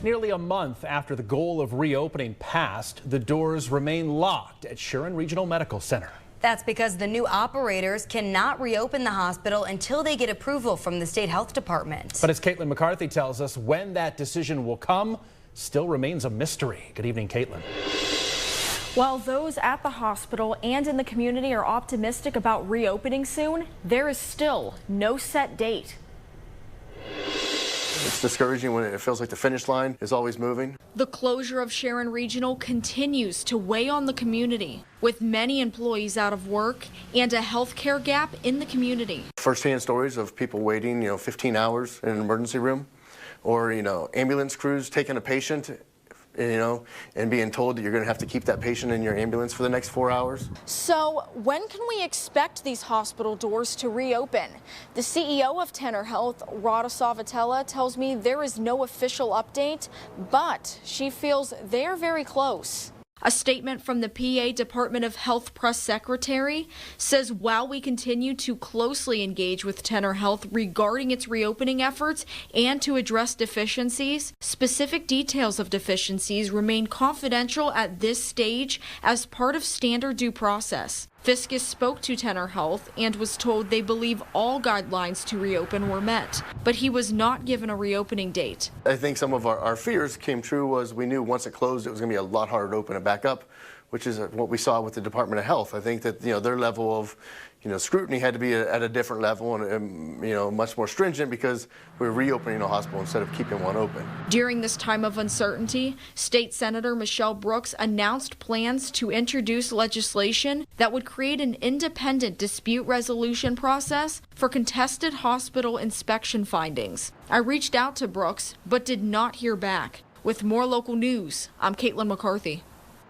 Nearly a month after the goal of reopening passed, the doors remain locked at Sharon Regional Medical Center. That's because the new operators cannot reopen the hospital until they get approval from the state health department. But as Kaitlyn McCarthy tells us, when that decision will come still remains a mystery. Good evening, Kaitlyn. While those at the hospital and in the community are optimistic about reopening soon, there is still no set date. It's discouraging when it feels like the finish line is always moving. The closure of Sharon Regional continues to weigh on the community, with many employees out of work and a healthcare gap in the community. First-hand stories of people waiting, 15 hours in an emergency room, or, ambulance crews taking a patient, and being told that you're going to have to keep that patient in your ambulance for the next 4 hours. So when can we expect these hospital doors to reopen? The CEO of Tanner Health, Rhoda Savatella, tells me there is no official update, but she feels they're very close. A statement from the PA Department of Health press secretary says while we continue to closely engage with Tanner Health regarding its reopening efforts and to address deficiencies, specific details of deficiencies remain confidential at this stage as part of standard due process. Fiscus spoke to Tanner Health and was told they believe all guidelines to reopen were met, but he was not given a reopening date. I think some of our fears came true was we knew once it closed it was going to be a lot harder to open it back up, which is what we saw with the Department of Health. I think that their level of scrutiny had to be at a different level and much more stringent because we're reopening a hospital instead of keeping one open. During this time of uncertainty, State Senator Michelle Brooks announced plans to introduce legislation that would create an independent dispute resolution process for contested hospital inspection findings. I reached out to Brooks but did not hear back. With more local news, I'm Kaitlyn McCarthy.